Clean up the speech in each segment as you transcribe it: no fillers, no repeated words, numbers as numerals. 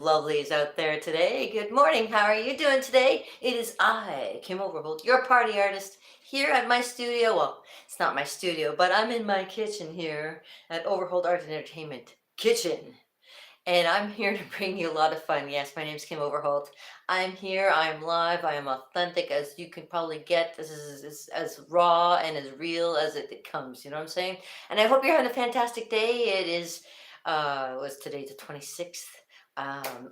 Lovelies out there today. Good morning. How are you doing today? It is I, Kim Overholt, your party artist, here at my studio. Well, it's not my studio, but I'm in my kitchen here at Overholt Art and Entertainment Kitchen. And I'm here to bring you a lot of fun. Yes, my name's Kim Overholt. I'm here, I'm live, I am authentic as you can probably get. This is as raw and as real as it comes, you know what I'm saying? And I hope you're having a fantastic day. It is, what's today, the 26th?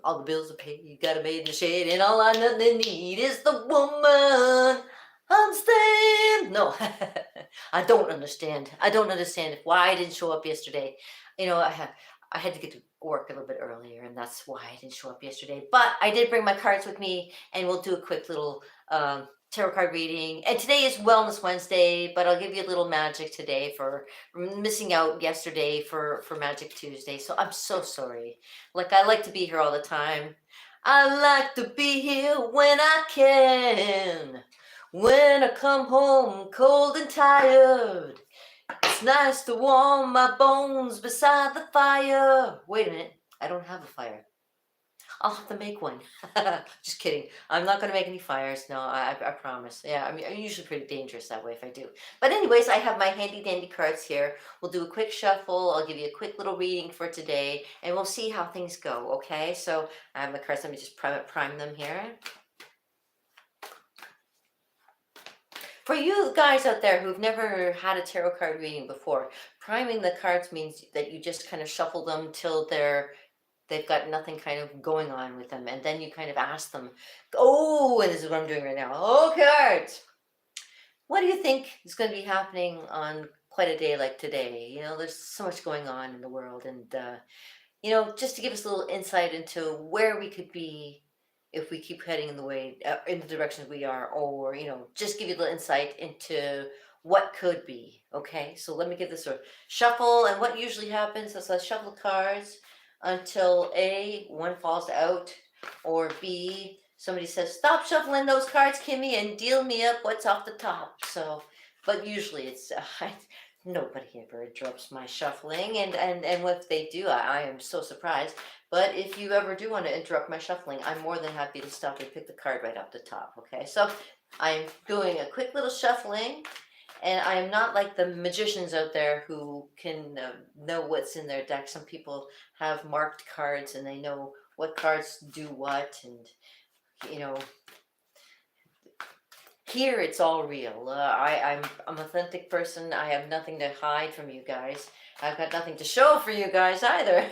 All the bills are paid, you got a maid in the shade, and all I nothing need is the woman. Understand? No, I don't understand. I don't understand why I didn't show up yesterday. You know, I had to get to work a little bit earlier, and that's why I didn't show up yesterday. But I did bring my cards with me, and we'll do a quick little tarot card reading. And today is Wellness Wednesday, but I'll give you a little magic today for missing out yesterday for Magic Tuesday. So I'm so sorry. Like I like to be here all the time. I like to be here when I can. When I come home cold and tired. It's nice to warm my bones beside the fire. Wait a minute, I don't have a fire. I'll have to make one. Just kidding. I'm not going to make any fires. No, I promise. Yeah, I mean, I'm usually pretty dangerous that way if I do. But anyways, I have my handy dandy cards here. We'll do a quick shuffle. I'll give you a quick little reading for today, and we'll see how things go, okay? So I have my cards. Let me just prime them here. For you guys out there who've never had a tarot card reading before, priming the cards means that you just kind of shuffle them till they've got nothing kind of going on with them, and then you kind of ask them, oh, and this is what I'm doing right now. Oh, cards, what do you think is going to be happening on quite a day like today? You know, there's so much going on in the world, and just to give us a little insight into where we could be if we keep heading in the way in the directions we are, or just give you a little insight into what could be. Okay, so let me give this a shuffle, and what usually happens is I shuffle cards until A, one falls out, or B, somebody says, stop shuffling those cards, Kimmy, and deal me up what's off the top. So, but usually it's nobody ever interrupts my shuffling, and if they do, I am so surprised. But if you ever do want to interrupt my shuffling, I'm more than happy to stop and pick the card right off the top. Okay, so I'm doing a quick little shuffling, and I am not like the magicians out there who can know what's in their deck. Some people have marked cards and they know what cards do what, and you know, here it's all real. I'm an authentic person. I have nothing to hide from you guys. I've got nothing to show for you guys either.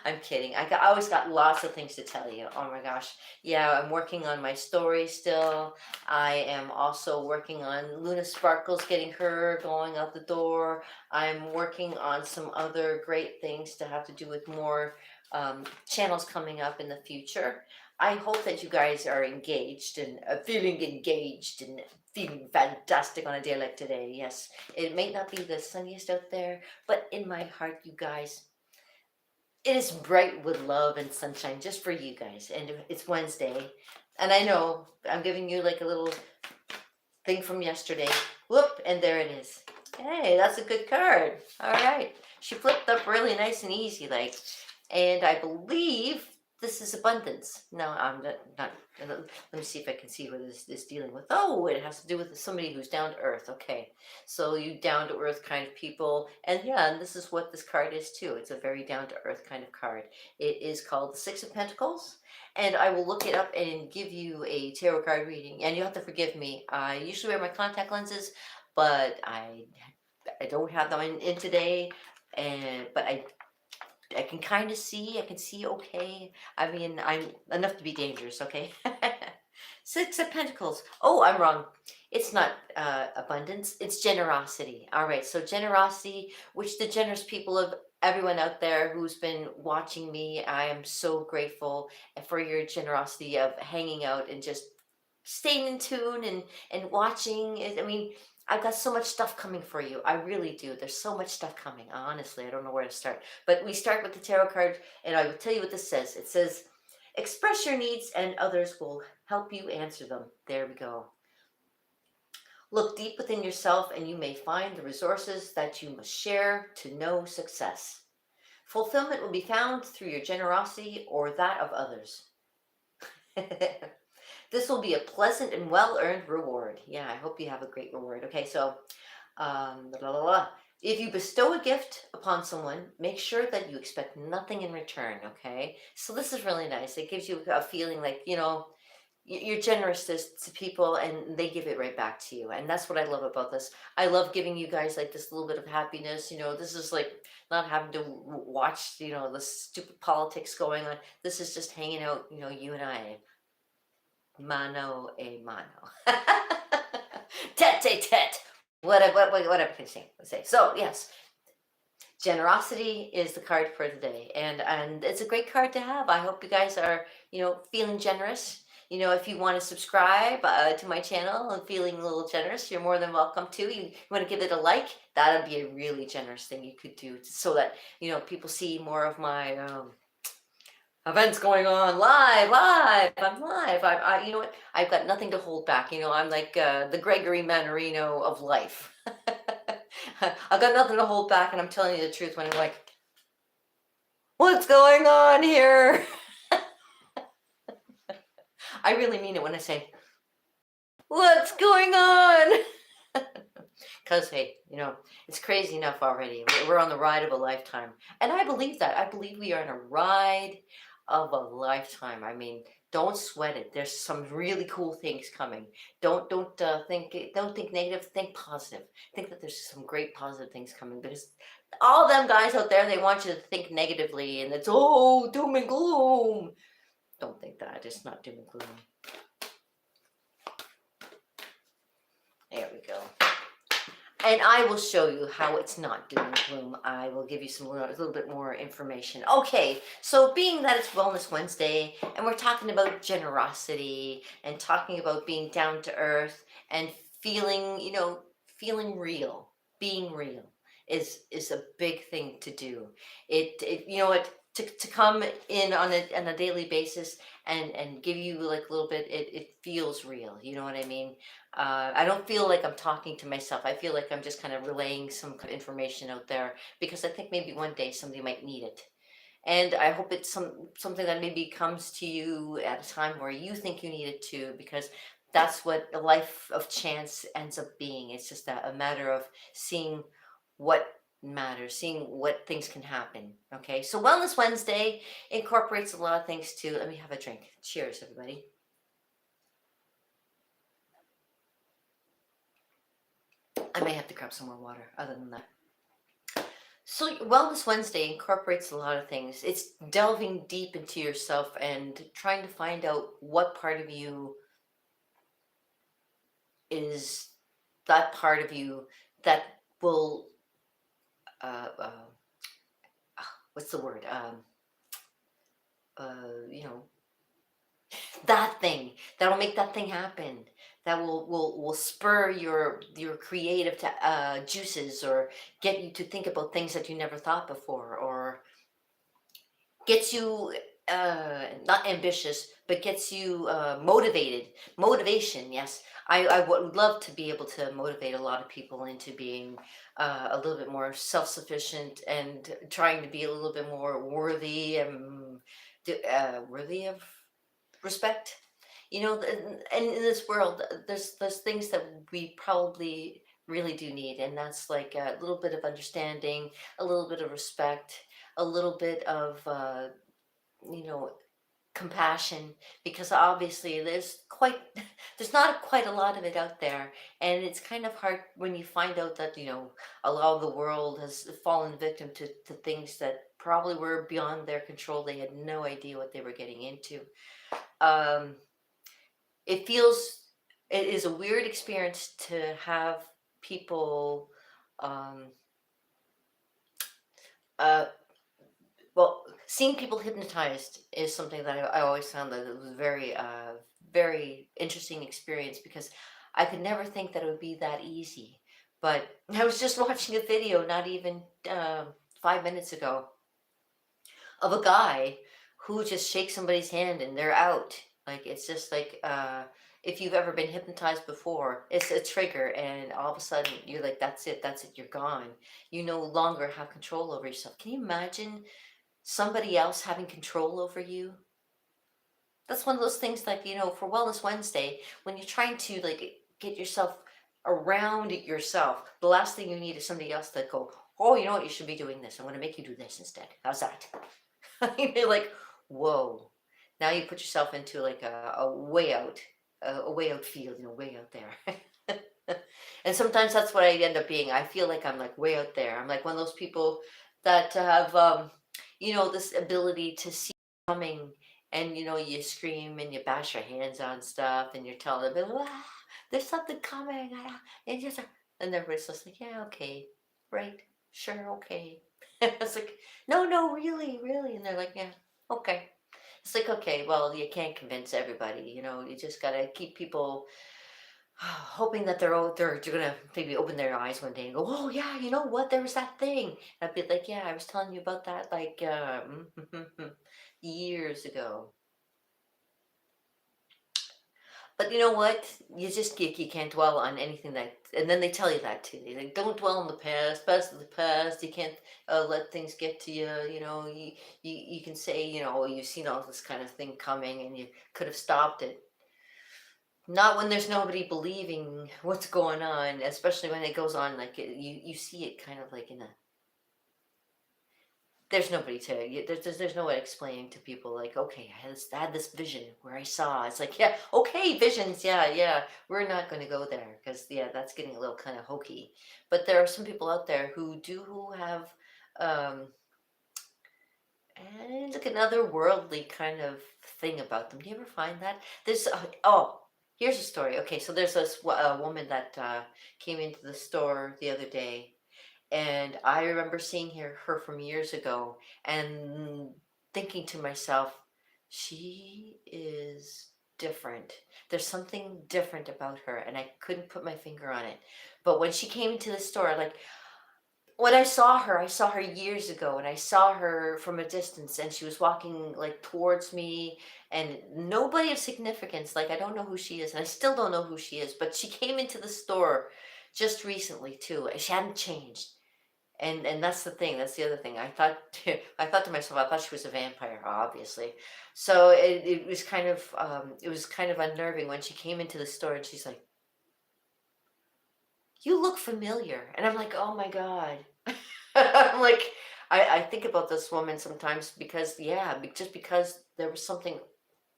I'm kidding. I always got lots of things to tell you. Oh my gosh. Yeah, I'm working on my story still. I am also working on Luna Sparkles, getting her going out the door. I'm working on some other great things to have to do with more channels coming up in the future. I hope that you guys are engaged and feeling engaged and feeling fantastic on a day like today. Yes, it may not be the sunniest out there, but in my heart, you guys, it is bright with love and sunshine just for you guys. And it's Wednesday. And I know I'm giving you like a little thing from yesterday. Whoop, and there it is. Hey, that's a good card. All right. She flipped up really nice and easy, like. And I believe this is abundance. No, I'm not. Let me see if I can see what this is dealing with. Oh, it has to do with somebody who's down to earth. Okay, so you down to earth kind of people, and yeah, and this is what this card is too. It's a very down to earth kind of card. It is called the Six of Pentacles, and I will look it up and give you a tarot card reading. And you have to forgive me. I usually wear my contact lenses, but I don't have them in today, and but I can kind of see. I can see okay. I mean, I'm enough to be dangerous, okay? Six of Pentacles. Oh, I'm wrong. It's not abundance. It's generosity. All right. So generosity, which the generous people of everyone out there who's been watching me, I am so grateful for your generosity of hanging out and just staying in tune and watching it. I mean, I've got so much stuff coming for you. I really do. There's so much stuff coming. Honestly, I don't know where to start. But we start with the tarot card, and I will tell you what this says. It says, express your needs and others will help you answer them. There we go. Look deep within yourself and you may find the resources that you must share to know success. Fulfillment will be found through your generosity or that of others. This will be a pleasant and well-earned reward. Yeah, I hope you have a great reward. Okay, so blah, blah, blah. If you bestow a gift upon someone, make sure that you expect nothing in return. Okay, so this is really nice. It gives you a feeling like, you're generous to people and they give it right back to you. And that's what I love about this. I love giving you guys like this little bit of happiness. This is like not having to watch, the stupid politics going on. This is just hanging out, you and I, mano a mano. Tete a tete. Whatever can say. So yes, generosity is the card for the day, and it's a great card to have. I hope you guys are, feeling generous. If you want to subscribe to my channel and feeling a little generous, you're more than welcome to. You want to give it a like, that would be a really generous thing you could do so that, people see more of my events going on live. I'm live. You know what? I've got nothing to hold back. I'm like the Gregory Mannarino of life. I've got nothing to hold back, and I'm telling you the truth when I'm like, what's going on here? I really mean it when I say, what's going on? Because, hey, it's crazy enough already. We're on the ride of a lifetime. And I believe that. I believe we are on a ride of a lifetime. I mean, don't sweat it. There's some really cool things coming. Don't think negative. Think positive. Think that there's some great positive things coming, because all them guys out there, they want you to think negatively, and it's doom and gloom. Don't think that. It's not doom and gloom. There we go. And I will show you how it's not doom and gloom. I will give you a little bit more information. Okay, so being that it's Wellness Wednesday, and we're talking about generosity, and talking about being down to earth, and feeling, feeling real, being real is a big thing to do. To come in on a daily basis and give you like a little bit, it feels real. You know what I mean? I don't feel like I'm talking to myself. I feel like I'm just kind of relaying some information out there, because I think maybe one day somebody might need it. And I hope it's something that maybe comes to you at a time where you think you need it too, because that's what a life of chance ends up being. It's just a matter of seeing what matters, seeing what things can happen. Okay, so Wellness Wednesday incorporates a lot of things too. Let me have a drink. Cheers, everybody. I may have to grab some more water other than that. So Wellness Wednesday incorporates a lot of things. It's delving deep into yourself and trying to find out what part of you is that part of you that will, what's the word? That thing that'll make that thing happen, that will spur your creative juices, or get you to think about things that you never thought before, or gets you not ambitious, but gets you motivation. Yes, I would love to be able to motivate a lot of people into being a little bit more self-sufficient, and trying to be a little bit more worthy, and worthy of respect. And in this world, there's things that we probably really do need, and that's like a little bit of understanding, a little bit of respect, a little bit of you know compassion, because obviously there's not quite a lot of it out there, and it's kind of hard when you find out that a lot of the world has fallen victim to things that probably were beyond their control. They had no idea what they were getting into. um it feels, it is a weird experience to have people, um uh well, seeing people hypnotized is something that I always found that it was very very interesting experience, because I could never think that it would be that easy. But I was just watching a video not even 5 minutes ago, of a guy who just shakes somebody's hand and they're out. Like, it's just like, if you've ever been hypnotized before, it's a trigger, and all of a sudden you're like, that's it, you're gone. You no longer have control over yourself. Can you imagine somebody else having control over you? That's one of those things, like, for Wellness Wednesday, when you're trying to like get yourself around it yourself, the last thing you need is somebody else to go, oh, you know what, you should be doing this. I'm going to make you do this instead. How's that? You're like, whoa. Now you put yourself into like a way out, a way out field, way out there. And sometimes that's what I end up being. I feel like I'm like way out there. I'm like one of those people that have, this ability to see coming, and you scream and you bash your hands on stuff and you're telling them, ah, there's something coming, and just, and everybody's just like, yeah, okay, right, sure, okay. It's like, no, no, really, really, and they're like, yeah, okay. It's like, okay, well, you can't convince everybody, you just gotta keep people hoping that they're gonna maybe open their eyes one day and go, oh yeah, you know what? There was that thing. And I'd be like, yeah, I was telling you about that like years ago. But you know what? You can't dwell on anything that, and then they tell you that too. They like, don't dwell on the past. Past is the past. You can't let things get to you. You can say, oh, you've seen all this kind of thing coming, and you could have stopped it. Not when there's nobody believing what's going on, especially when it goes on like you see it kind of like in a. There's nobody to you. There's no way explaining to people like, okay, I had this vision where I saw. It's like, yeah, okay, visions, yeah, yeah. We're not going to go there because yeah, that's getting a little kind of hokey. But there are some people out there who have um, like another worldly kind of thing about them. Do you ever find that? There's oh, here's a story. Okay, so there's this woman that came into the store the other day, and I remember seeing her from years ago, and thinking to myself, she is different. There's something different about her, and I couldn't put my finger on it. But when she came into the store, like when I saw her years ago, and I saw her from a distance, and she was walking like towards me, and nobody of significance. Like, I don't know who she is, and I still don't know who she is, but she came into the store just recently too, and she hadn't changed. And that's the thing. That's the other thing. I thought to myself, I thought she was a vampire, obviously. So it was kind of unnerving when she came into the store and she's like, "You look familiar," and I'm like, "Oh my god." I'm like, I think about this woman sometimes because, yeah, just because there was something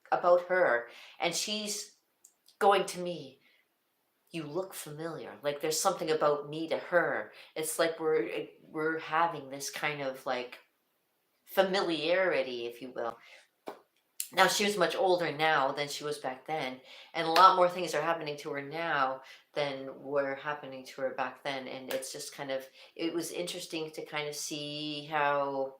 about her, and she's going to me, you look familiar. Like there's something about me to her. It's like we're having this kind of like familiarity, if you will. Now she was much older now than she was back then, and a lot more things are happening to her now than were happening to her back then. And it's just kind of, it was interesting to kind of see how,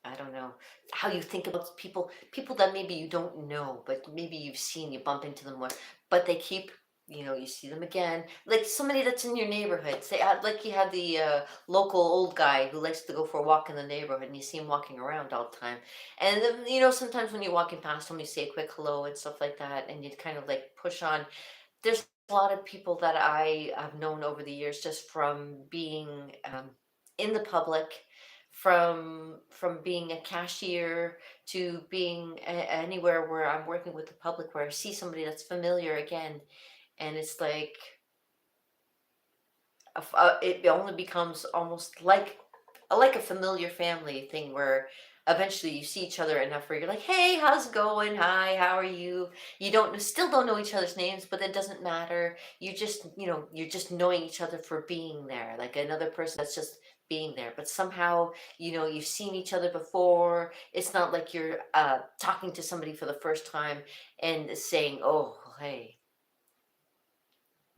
I don't know, how you think about people that maybe you don't know, but maybe you've seen, you bump into them more, but they keep, you see them again. Like somebody that's in your neighborhood. Say, like you had the local old guy who likes to go for a walk in the neighborhood, and you see him walking around all the time. And then, sometimes when you're walking past him, you say a quick hello and stuff like that, and you kind of like push on. There's a lot of people that I have known over the years just from being in the public, from being a cashier to being anywhere where I'm working with the public, where I see somebody that's familiar again, and it's like it only becomes almost like a familiar family thing, where eventually you see each other enough where you're like, hey, how's it going, hi, how are you? You still don't know each other's names, but it doesn't matter. You're just knowing each other for being there, like another person that's just being there. But somehow, you've seen each other before. It's not like you're talking to somebody for the first time and saying, oh, hey,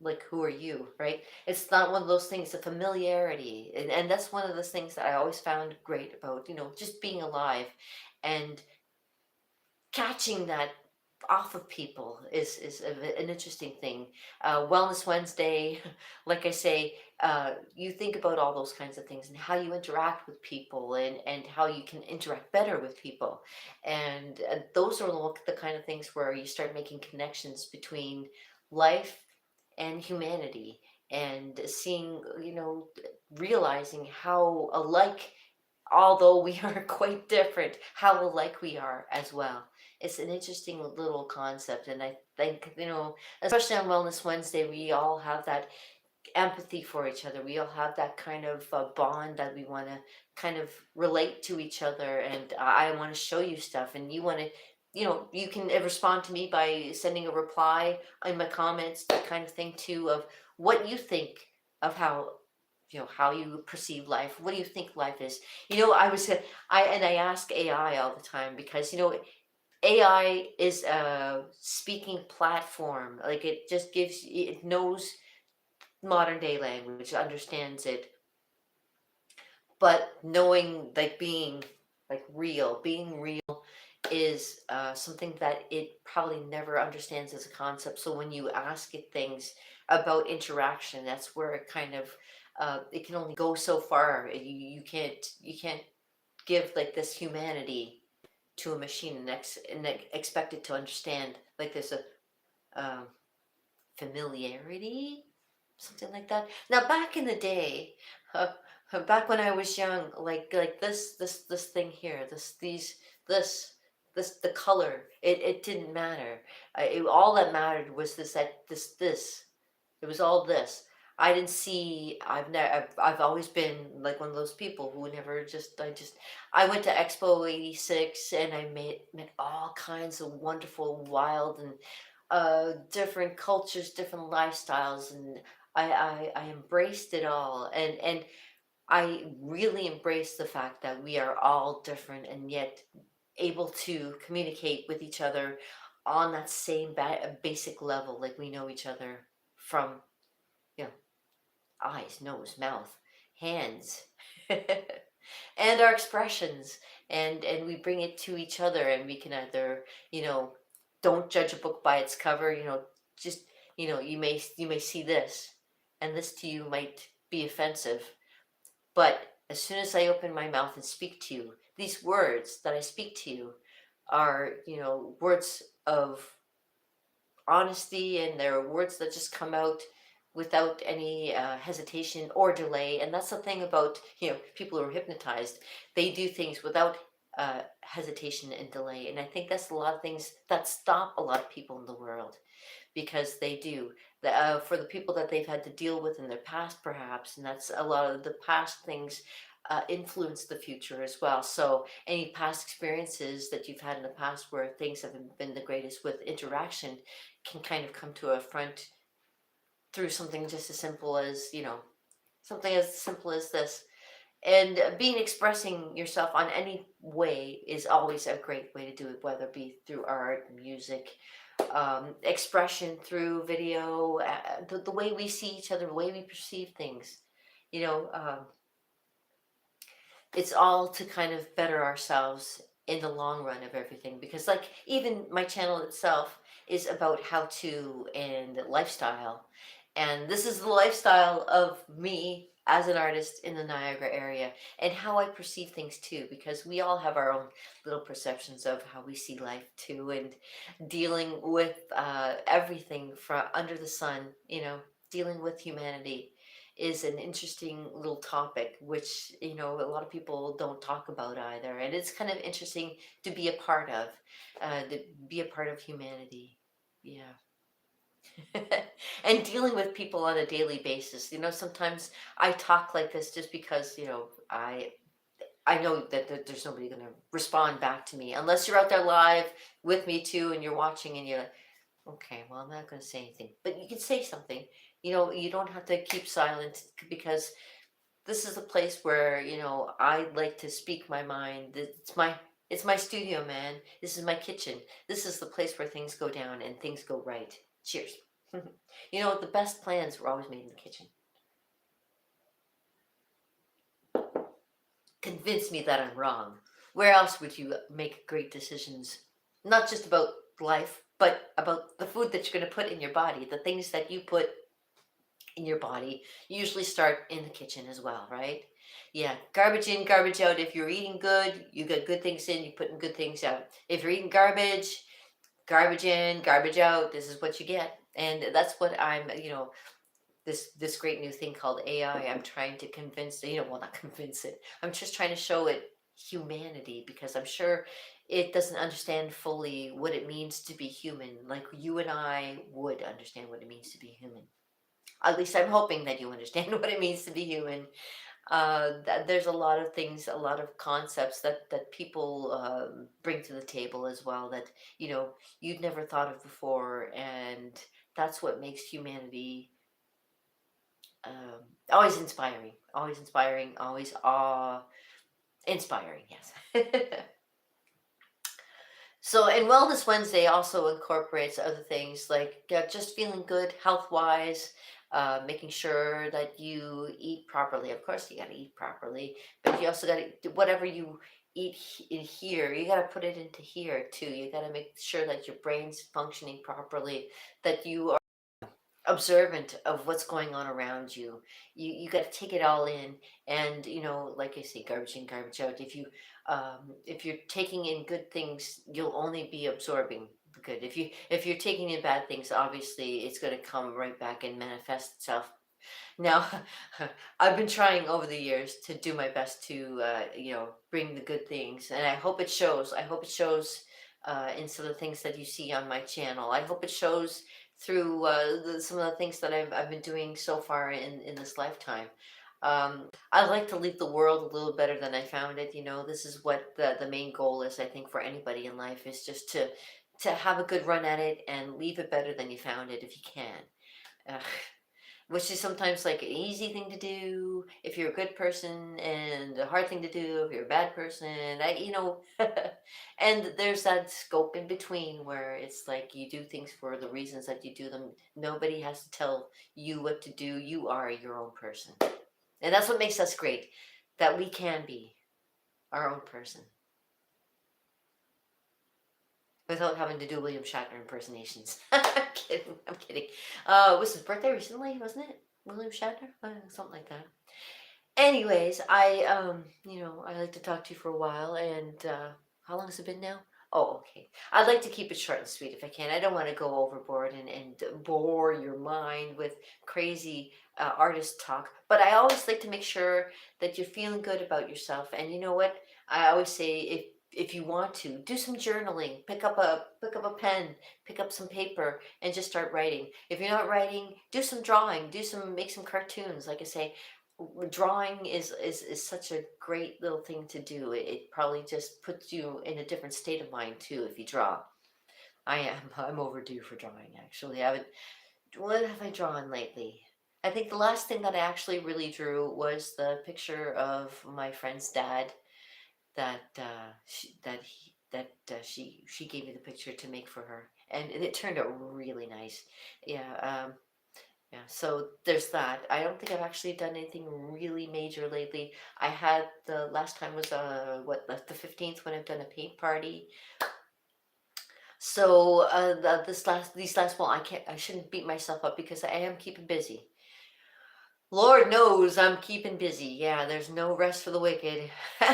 like, who are you, right? It's not one of those things, the familiarity, and that's one of those things that I always found great about, just being alive and catching that. off of people is an interesting thing. Wellness Wednesday, like I say, you think about all those kinds of things and how you interact with people and how you can interact better with people. And those are the kind of things where you start making connections between life and humanity and seeing, realizing how alike, although we are quite different, how alike we are as well. It's an interesting little concept, and I think, especially on Wellness Wednesday, we all have that empathy for each other. We all have that kind of bond that we want to kind of relate to each other, and I want to show you stuff, and you want to. You can respond to me by sending a reply in my comments, that kind of thing too, of what you think of how you perceive life. What do you think life is? I ask AI all the time because AI is a speaking platform. Like it knows modern day language, understands it, but knowing, like, being real is something that it probably never understands as a concept. So when you ask it things about interaction, that's where it kind of it can only go so far. You can't give like this humanity to a machine and expect it to understand. Like there's a um, familiarity, something like that. Now, back in the day, back when I was young, like this thing here, this the color, it didn't matter. All that mattered was this. It was all this. I didn't see. I've always been like one of those people who never just. I went to Expo '86 and I met all kinds of wonderful, wild, and different cultures, different lifestyles, and I embraced it all, and I really embraced the fact that we are all different and yet able to communicate with each other on that same basic level, like we know each other from you know eyes, nose, mouth, hands, and our expressions, and we bring it to each other, and we can either you know don't judge a book by its cover. Just you may see this, and this to you might be offensive, but as soon as I open my mouth and speak to you, these words that I speak to you are words of honesty, and there are words that just come out without any hesitation or delay. And that's the thing about people who are hypnotized. They do things without hesitation and delay, and I think that's a lot of things that stop a lot of people in the world, because they do for the people that they've had to deal with in their past, perhaps, and that's a lot of the past things influence the future as well. So any past experiences that you've had in the past where things haven't been the greatest with interaction can kind of come to a front through something just as simple as something as simple as this. And being expressing yourself on any way is always a great way to do it, whether it be through art, music, expression through video, the way we see each other, the way we perceive things. You know, it's all to kind of better ourselves in the long run of everything, because like even my channel itself is about how to and lifestyle, and this is the lifestyle of me as an artist in the Niagara area, and how I perceive things too, because we all have our own little perceptions of how we see life too, and dealing with everything from under the sun, dealing with humanity is an interesting little topic, which a lot of people don't talk about either, and it's kind of interesting to be a part of, humanity. Yeah. And dealing with people on a daily basis. Sometimes I talk like this just because I know that there's nobody going to respond back to me unless you're out there live with me too, and you're watching, and you're like, okay, well, I'm not going to say anything, but you can say something. You don't have to keep silent, because this is a place where I like to speak my mind. It's my studio, man. This is my kitchen. This is the place where things go down and things go right. Cheers. The best plans were always made in the kitchen. Convince me that I'm wrong. Where else would you make great decisions? Not just about life, but about the food that you're going to put in your body. The things that you put in your body usually start in the kitchen as well, right? Yeah, garbage in, garbage out. If you're eating good, you get good things in, you put in good things out. If you're eating garbage, garbage in, garbage out, this is what you get. And that's what I'm, this great new thing called AI, I'm trying to convince, well, not convince it. I'm just trying to show it humanity, because I'm sure it doesn't understand fully what it means to be human, like you and I would understand what it means to be human. At least I'm hoping that you understand what it means to be human. There's a lot of things, a lot of concepts that people bring to the table as well, that you'd never thought of before, and that's what makes humanity always inspiring, always inspiring, always awe inspiring. Yes. So, and Wellness Wednesday also incorporates other things like just feeling good health wise, making sure that you eat properly. Of course, you got to eat properly, but you also got to, whatever you eat in here, you got to put it into here too. You got to make sure that your brain's functioning properly, that you observant of what's going on around you. You got to take it all in, and like I say, garbage in, garbage out. If you're taking in good things, you'll only be absorbing the good. If you're taking in bad things, obviously it's going to come right back and manifest itself. Now, I've been trying over the years to do my best to, bring the good things, and I hope it shows. I hope it shows in some of the things that you see on my channel. I hope it shows through some of the things that I've been doing so far in this lifetime. I like to leave the world a little better than I found it. This is what the main goal is, I think, for anybody in life, is just to have a good run at it and leave it better than you found it if you can. Uh, which is sometimes like an easy thing to do if you're a good person, and a hard thing to do if you're a bad person. And there's that scope in between where it's like you do things for the reasons that you do them. Nobody has to tell you what to do. You are your own person. And that's what makes us great, that we can be our own person without having to do William Shatner impersonations. I'm kidding. I'm kidding. It was his birthday recently, wasn't it? William Shatner? Something like that. Anyways, I like to talk to you for a while, and how long has it been now? Oh, okay. I'd like to keep it short and sweet if I can. I don't want to go overboard and bore your mind with crazy artist talk, but I always like to make sure that you're feeling good about yourself. And you know what? I always say, if you want to, do some journaling, pick up a pen, pick up some paper, and just start writing. If you're not writing, do some drawing, make some cartoons. Like I say, drawing is such a great little thing to do. It probably just puts you in a different state of mind too if you draw. I'm overdue for drawing, actually. What have I drawn lately? I think the last thing that I actually really drew was the picture of my friend's dad, she gave me the picture to make for her, and it turned out really nice. Yeah. Yeah, so there's that. I don't think I've actually done anything really major lately. I had, the last time was the 15th, when I've done a paint party. So these last, well, I shouldn't beat myself up because I am keeping busy. Lord knows I'm keeping busy. Yeah, there's no rest for the wicked,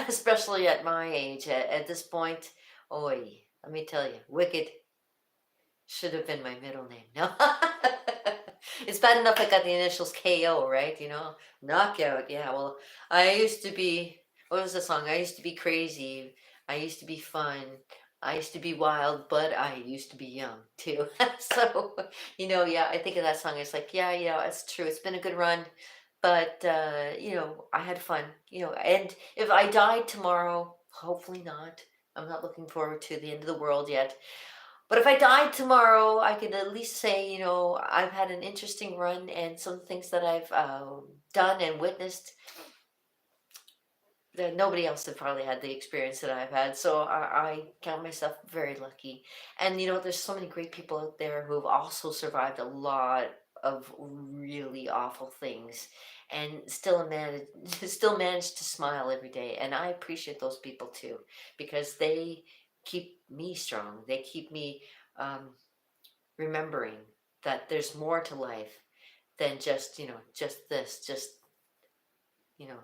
especially at my age. At this point, oi, let me tell you, wicked should have been my middle name. No. It's bad enough I got the initials KO, right? Knockout. Yeah, well, I used to be, what was the song? I used to be crazy. I used to be fun. I used to be wild, but I used to be young too. So, yeah, I think of that song. It's like, yeah, it's true. It's been a good run, but, I had fun, and if I died tomorrow, hopefully not. I'm not looking forward to the end of the world yet. But if I died tomorrow, I could at least say, I've had an interesting run, and some things that I've done and witnessed that nobody else have probably had the experience that I've had. So I count myself very lucky. And, there's so many great people out there who have also survived a lot of really awful things and still manage to smile every day. And I appreciate those people too, because they keep me strong. They keep me um, remembering that there's more to life than just, just this, just, you know,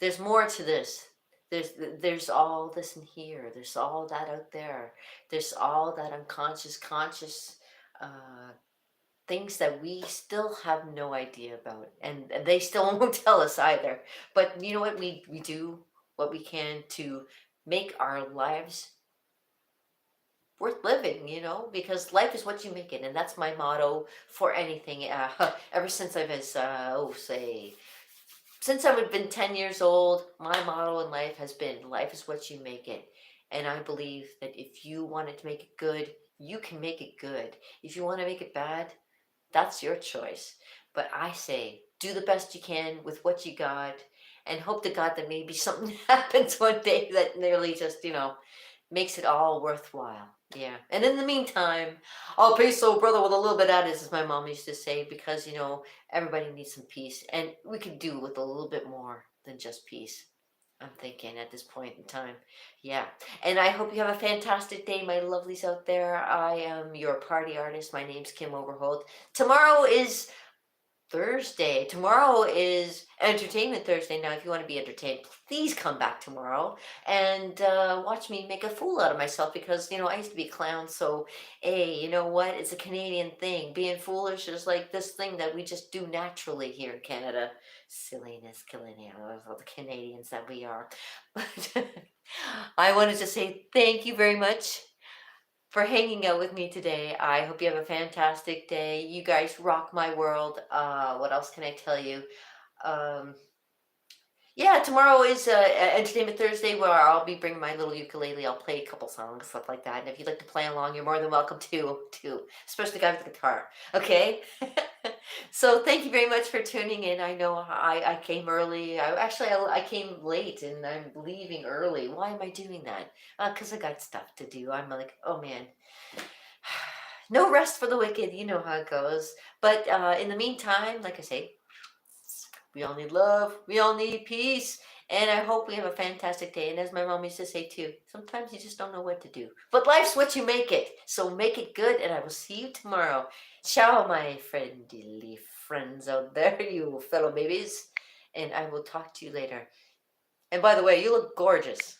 there's more to this. There's all this in here. There's all that out there. There's all that unconscious, conscious things that we still have no idea about, and they still won't tell us either. But you know what? We do what we can to make our lives worth living, because life is what you make it, and that's my motto for anything. Ever since I was, say, since I've been 10 years old, my motto in life has been life is what you make it. And I believe that if you wanted to make it good, you can make it good. If you want to make it bad, that's your choice. But I say, do the best you can with what you got and hope to God that maybe something happens one day that nearly just, makes it all worthwhile. Yeah. And in the meantime, I'll pay so brother with a little bit of this, as my mom used to say, because, everybody needs some peace. And we could do with a little bit more than just peace. I'm thinking at this point in time. Yeah. And I hope you have a fantastic day, my lovelies out there. I am your party artist. My name's Kim Overholt. Tomorrow is Thursday. Tomorrow is Entertainment Thursday. Now, if you want to be entertained, please come back tomorrow and watch me make a fool out of myself because, I used to be a clown. So, hey, you know what? It's a Canadian thing. Being foolish is like this thing that we just do naturally here in Canada. Silliness, killing all the Canadians that we are. But I wanted to say thank you very much for hanging out with me today. I hope you have a fantastic day. You guys rock my world. What else can I tell you? Um, yeah, tomorrow is Entertainment Thursday where I'll be bringing my little ukulele. I'll play a couple songs, stuff like that. And if you'd like to play along, you're more than welcome to, especially the guy with the guitar. Okay? So thank you very much for tuning in. I know I came early. I came late and I'm leaving early. Why am I doing that? Because I got stuff to do. I'm like, oh man. No rest for the wicked. You know how it goes. But in the meantime, like I say, we all need love. We all need peace. And I hope we have a fantastic day. And as my mom used to say too, sometimes you just don't know what to do. But life's what you make it. So make it good. And I will see you tomorrow. Ciao, my friendly friends out there, you fellow babies. And I will talk to you later. And by the way, you look gorgeous.